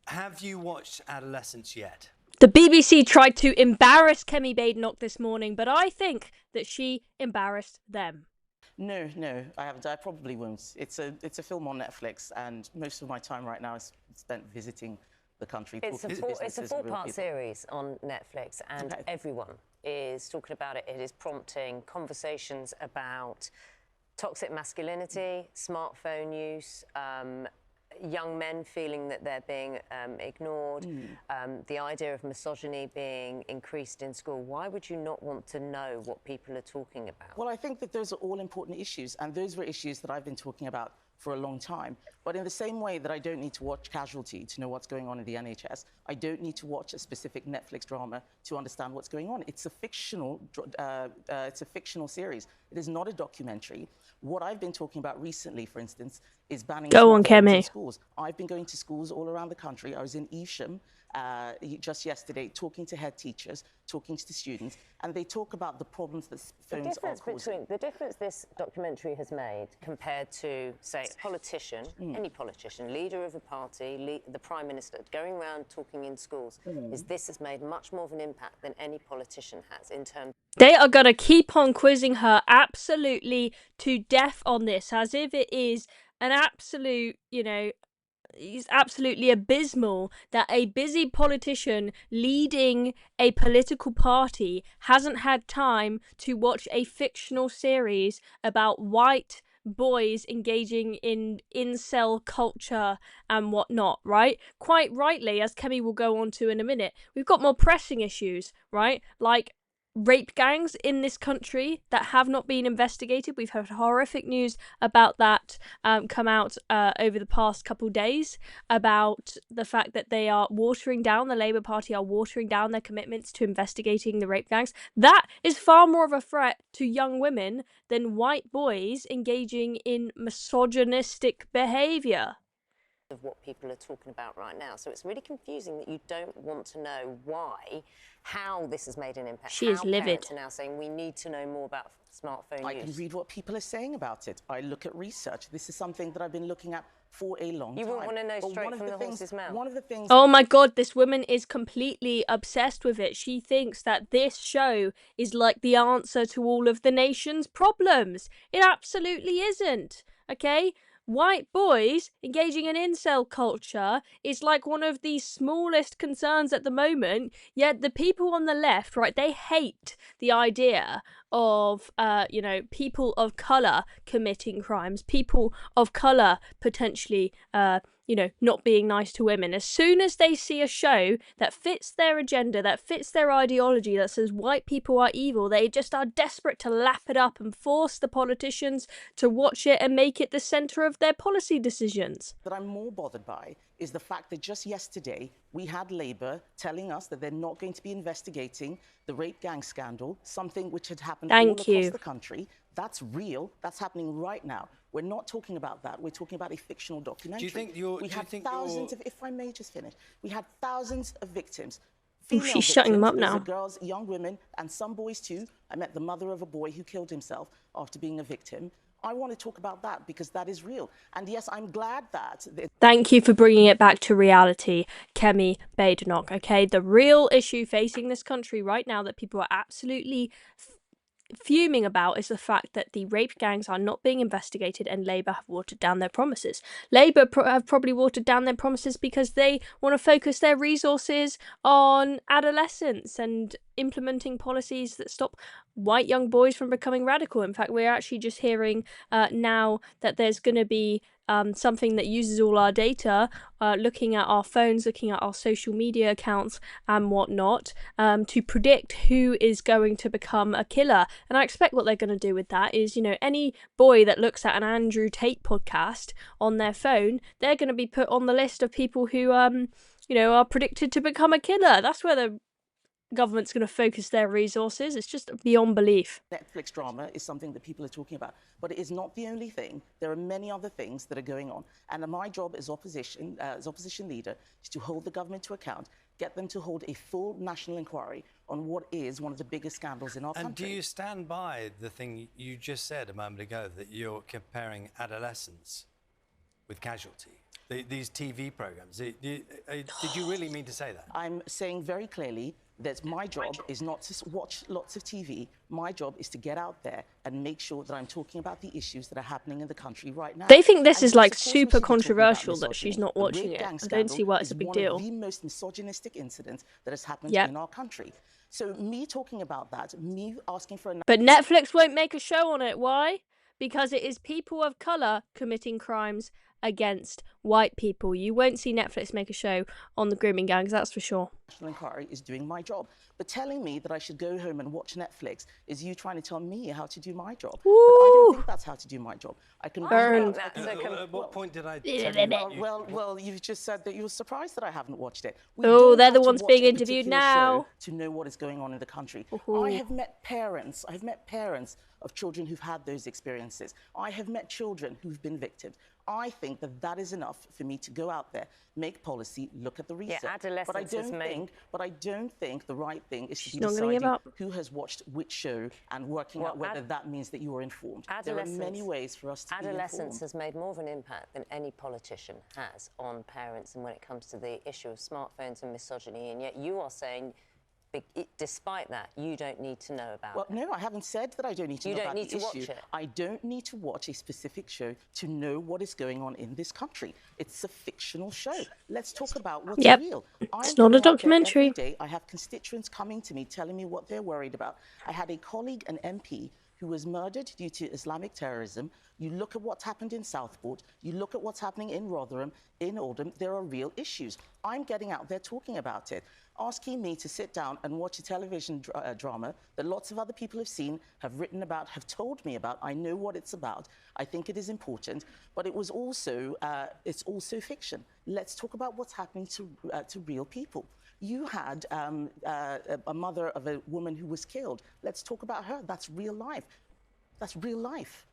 Have you watched Adolescence yet? The BBC tried to embarrass Kemi Badenoch this morning, but I think that she embarrassed them. No, I haven't. I probably won't. It's a film on Netflix, and most of my time right now is spent visiting the country. It's a four-part series on Netflix, and everyone is talking about it. It is prompting conversations about toxic masculinity, smartphone use, young men feeling that they're being ignored, the idea of misogyny being increased in school. Why would you not want to know what people are talking about? Well, I think that those are all important issues, and those were issues that I've been talking about for a long time. But in the same way that I don't need to watch Casualty to know what's going on in the NHS, I don't need to watch a specific Netflix drama to understand what's going on. It's a fictional series. It is not a documentary. What I've been talking about recently, for instance, is banning smartphones in schools. I've been going to schools all around the country. I was in Evesham just yesterday, talking to head teachers, talking to the students, and they talk about the problems that phones are causing. The difference this documentary has made compared to, say, a politician, any politician, leader of a party, the Prime Minister, going around talking in schools, is this has made much more of an impact than any politician has in terms. They are going to keep on quizzing her absolutely to death on this, as if it is an absolute, it's absolutely abysmal that a busy politician leading a political party hasn't had time to watch a fictional series about white boys engaging in incel culture and whatnot, right? Quite rightly, as Kemi will go on to in a minute, we've got more pressing issues, right? Like rape gangs in this country that have not been investigated. We've heard horrific news about that come out over the past couple days about the fact that they are watering down, the Labour Party are watering down their commitments to investigating the rape gangs. That is far more of a threat to young women than white boys engaging in misogynistic behaviour. Of what people are talking about right now. So it's really confusing that you don't want to know how this has made an impact. She is livid. Parents are now saying we need to know more about smartphone use. I can read what people are saying about it. I look at research. This is something that I've been looking at for a long time. You wouldn't want to know straight from the horse's mouth. One of the things. Oh my god, this woman is completely obsessed with it. She thinks that this show is like the answer to all of the nation's problems. It absolutely isn't. Okay? White boys engaging in incel culture is like one of the smallest concerns at the moment, yet the people on the left, right, they hate the idea of, people of colour committing crimes, people of colour potentially, not being nice to women. As soon as they see a show that fits their agenda, that fits their ideology, that says white people are evil, they just are desperate to lap it up and force the politicians to watch it and make it the centre of their policy decisions. That I'm more bothered by is the fact that just yesterday we had Labour telling us that they're not going to be investigating the rape gang scandal, something which had happened all across the country. That's real. That's happening right now. We're not talking about that. We're talking about a fictional documentary. Do you think we had thousands of, if I may just finish, we had thousands of victims. She's shutting them up now. Girls, young women, and some boys too. I met the mother of a boy who killed himself after being a victim. I want to talk about that because that is real. And yes, I'm glad that... Thank you for bringing it back to reality, Kemi Badenoch, okay? The real issue facing this country right now that people are absolutely fuming about is the fact that the rape gangs are not being investigated and Labour have watered down their promises. Labour have probably watered down their promises because they want to focus their resources on adolescence and implementing policies that stop white young boys from becoming radical. In fact, we're actually just hearing now that there's going to be something that uses all our data, looking at our phones, looking at our social media accounts and whatnot, to predict who is going to become a killer. And I expect what they're going to do with that is, any boy that looks at an Andrew Tate podcast on their phone, they're going to be put on the list of people who, are predicted to become a killer. That's where the government's going to focus their resources. It's just beyond belief. Netflix drama is something that people are talking about, but it is not the only thing. There are many other things that are going on. And my job as opposition leader is to hold the government to account, get them to hold a full national inquiry on what is one of the biggest scandals in our country. And do you stand by the thing you just said a moment ago, that you're comparing Adolescence with casualty? These TV programs. Did you really mean to say that? I'm saying very clearly that my job is not to watch lots of TV. My job is to get out there and make sure that I'm talking about the issues that are happening in the country right now. They think this And is yes, like of course we super should be talking about controversial that she's misogyny. not The watching rape it. gang I don't see why it's scandal a big is deal. one of the most misogynistic incidents that has happened Yep. in our country. So me talking about that, me asking for a... But Netflix won't make a show on it. Why? Because it is people of colour committing crimes against white people. You won't see Netflix make a show on the grooming gangs, that's for sure. National Inquiry is doing my job. But telling me that I should go home and watch Netflix is you trying to tell me how to do my job. But I don't think that's how to do my job. I can Burn. At what point did I tell you? Well, you've just said that you were surprised that I haven't watched it. Oh, they're the ones being interviewed now. To know what is going on in the country. Ooh. I have met parents. I've met parents of children who've had those experiences. I have met children who've been victims. I think that that is enough for me to go out there, make policy, look at the research. Yeah, Adolescence But I don't think the right thing is to be not gonna give deciding up. who has watched which show and working out whether that means that you are informed. There are many ways for us to be informed. Adolescence has made more of an impact than any politician has on parents and when it comes to the issue of smartphones and misogyny, and yet you are saying, despite that, you don't need to know about it. Well, no, I haven't said that I don't need to know about the issue. You don't need to watch it. I don't need to watch a specific show to know what is going on in this country. It's a fictional show. Let's talk about what's real. It's not a documentary. Every day I have constituents coming to me telling me what they're worried about. I had a colleague, an MP, who was murdered due to Islamic terrorism. You look at what's happened in Southport, you look at what's happening in Rotherham, in Oldham, there are real issues. I'm getting out there talking about it. Asking me to sit down and watch a television drama that lots of other people have seen, have written about, have told me about. I know what it's about. I think it is important, but it was also, it's also fiction. Let's talk about what's happening to real people. You had a mother of a woman who was killed. Let's talk about her. That's real life. That's real life.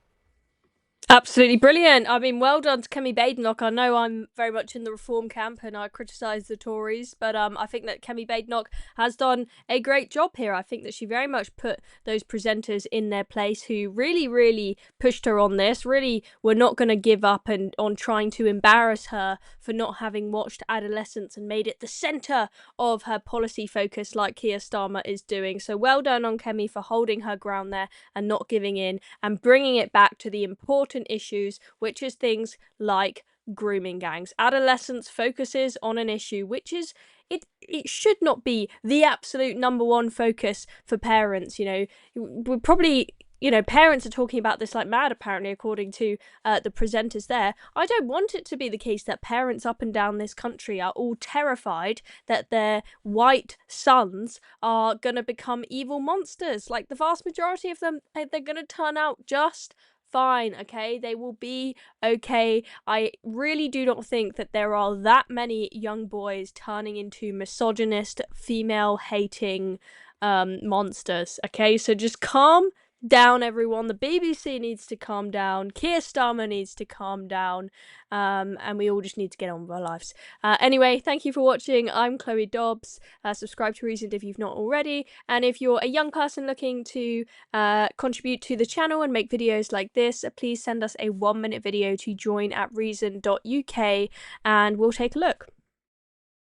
Absolutely brilliant. I mean, well done to Kemi Badenoch. I know I'm very much in the reform camp and I criticise the Tories, but I think that Kemi Badenoch has done a great job here. I think that she very much put those presenters in their place who really, really pushed her on this, really were not going to give up and on trying to embarrass her for not having watched Adolescence and made it the centre of her policy focus like Keir Starmer is doing. So well done on Kemi for holding her ground there and not giving in and bringing it back to the important issues, which is things like grooming gangs. Adolescence focuses on an issue which is it should not be the absolute number one focus for parents. You know, we're probably, you know, parents are talking about this like mad, apparently, according to the presenters there. I don't want it to be the case that parents up and down this country are all terrified that their white sons are going to become evil monsters. Like, the vast majority of them, they're going to turn out just fine, okay? They will be okay. I really do not think that there are that many young boys turning into misogynist, female-hating monsters, okay? So just calm down, everyone. The BBC needs to calm down. Keir Starmer needs to calm down. And we all just need to get on with our lives. Anyway, thank you for watching. I'm Chloe Dobbs. Subscribe to Reasoned if you've not already. And if you're a young person looking to contribute to the channel and make videos like this, please send us a 1-minute video to join@reason.uk and we'll take a look.